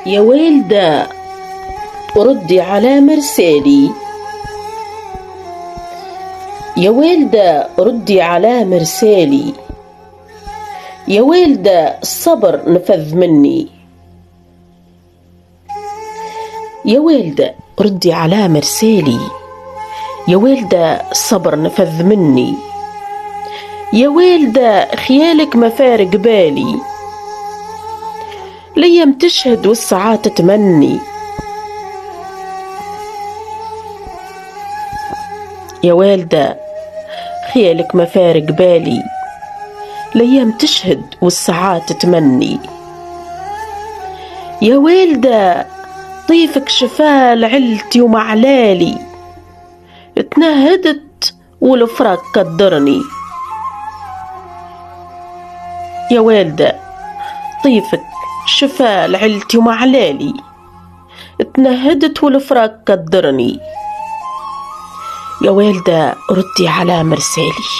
يا والدة ردي على مرسالي. يا والدة ردي على مرسالي. يا والدة الصبر نفذ مني. يا والدة ردي على مرسالي. يا والدة الصبر نفذ مني. يا والدة خيالك ما فارق بالي. الأيام تشهد والساعات تمني. يا والدة خيالك ما فارق بالي. الأيام تشهد والساعات تمني. يا والدة طيفك شفاه لعلتي ومعلالي. اتنهدت والفراق قدرني. يا والدة طيفك شفاه لعلتي ومعلالي. اتنهدت والفراق قدرني. يا والدة ردي على مرسالي.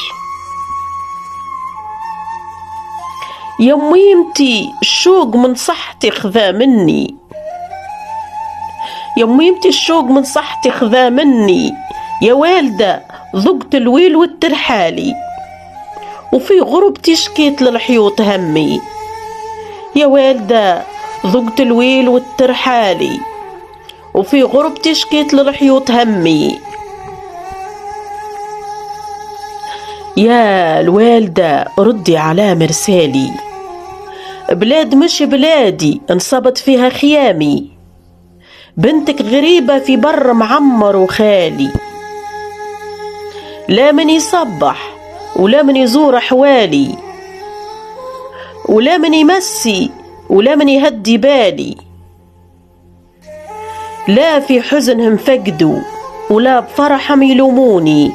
يا ميمتي الشوق من صحتي خذا مني. يا ميمتي الشوق من صحتي خذا مني. يا والدة ذقت الويل والترحالي. وفي غربتي شكيت للحيوط همي. يا والدة ذقت الويل والترحالي. وفي غربتي شكيت للحيوط همي. يا الوالدة ردي على مرسالي. بلاد مش بلادي انصبت فيها خيامي. بنتك غريبة في بر معمر وخالي. لا من يصبح ولا من يزور أحوالي. ولا من يمسي ولا من يهدي بالي. لا في حزنهم فقدوا ولا بفرحهم يلوموني.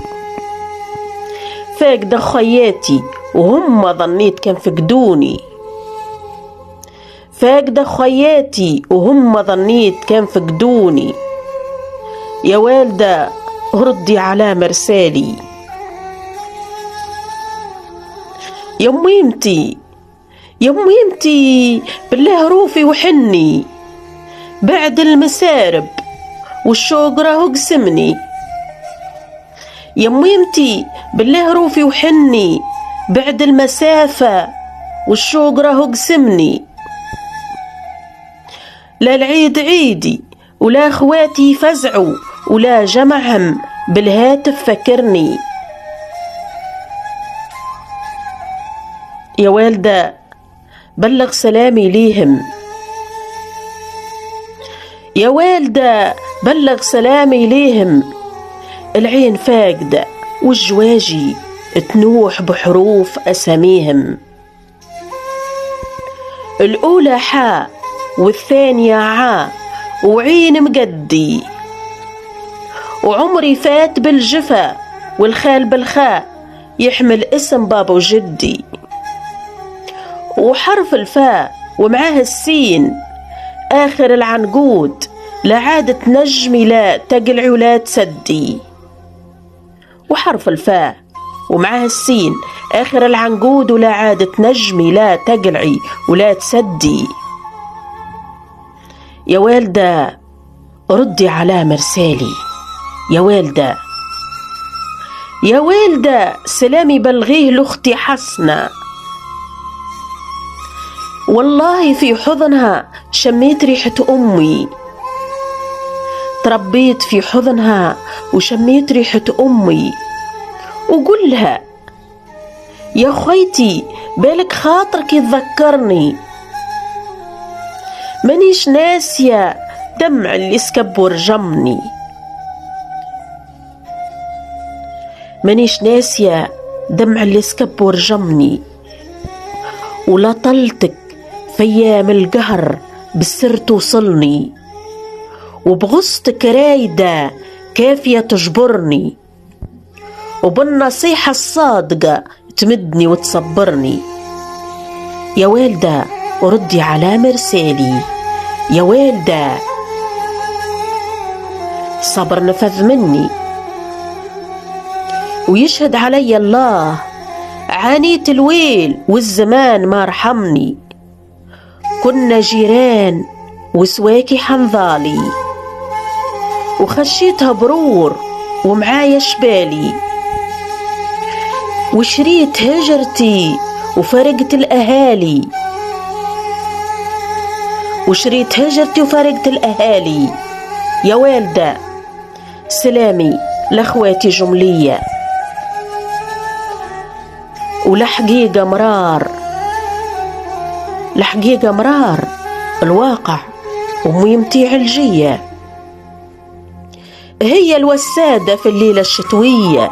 فاقدة خياتي وهم ظنيت كان فقدوني. فاقدة خياتي وهم ظنيت كان فقدوني. يا والدة ردي على مرسالي. يا ميمتي يا ميمتي بالله روفي وحني. بعد المسارب والشوق راهو قسمني. يا ميمتي بالله روفي وحني. بعد المسافة والشوق راهو قسمني. لا العيد عيدي ولا اخواتي فزعوا ولا جمعهم بالهاتف فكرني. يا والدة بلغ سلامي ليهم. يا والدة بلغ سلامي ليهم. العين فاقدة والجواجي تنوح بحروف أساميهم. الأولى حاء والثانية عاء وعين مقدي. وعمري فات بالجفا والخال بالخاء يحمل اسم بابا وجدي. وحرف الفاء ومعاه السين آخر العنقود لا عادة نجمي لا تقلعي ولا تسدي. وحرف الفاء ومعاه السين آخر العنقود ولا عادة نجمي لا تقلعي ولا تسدي. يا والدة ردي على مرسالي. يا والدة يا والدة سلامي بلغيه لأختي حسنة. والله في حضنها شميت ريحة أمي. تربيت في حضنها وشميت ريحة أمي. وقولها يا خيتي بالك خاطرك يتذكرني. مانيش ناسية دمع اللي سكب ورجمني. مانيش ناسية دمع اللي سكب ورجمني. ولا طلتك في أيام القهر بالسر توصلني. وبغصتك رايدة كافية تجبرني. وبالنصيحة الصادقة تمدني وتصبرني. يا والدة ردي على مرسالي. يا والدة صبر نفذ مني. ويشهد علي الله عانيت الويل والزمان ما رحمني. كنا جيران وسواكي حنظالي، وخشيتها برور ومعايا شبالي، وشريت هجرتي وفرقت الأهالي، وشريت هجرتي وفرقت الأهالي. يا والدة سلامي لأخواتي جملية، ولحقيقة مرار، لحقيقة مرار الواقع وميمتي علجية. هي الوسادة في الليلة الشتوية،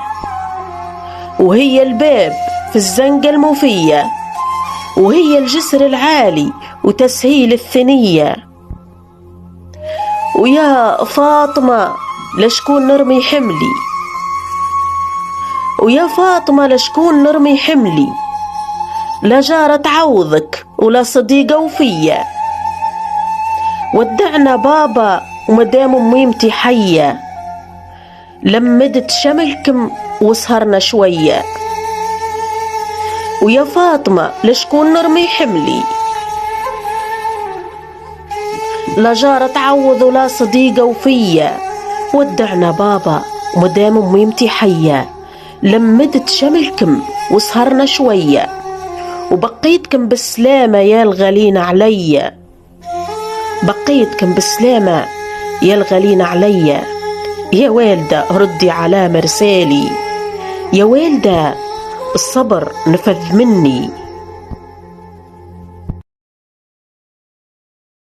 وهي الباب في الزنقة الموفية، وهي الجسر العالي وتسهيل الثنية. ويا فاطمة لشكون نرمي حملي، ويا فاطمة لشكون نرمي حملي، لا جارة تعوضك ولا صديقة وفية. ودعنا بابا ومدام ميمتي حية، لمدت شملكم وسهرنا شوية. ويا فاطمة لشكون نرمي حملي، لا جارة تعوض ولا صديقة وفية. ودعنا بابا ومدام ميمتي حية، لمدت شملكم وسهرنا شوية. وبقيتكم بالسلامة يا الغالين عليا، بقيتكم بالسلامة يا الغالين عليا. يا والدة ردي على مرسالي، يا والدة الصبر نفذ مني.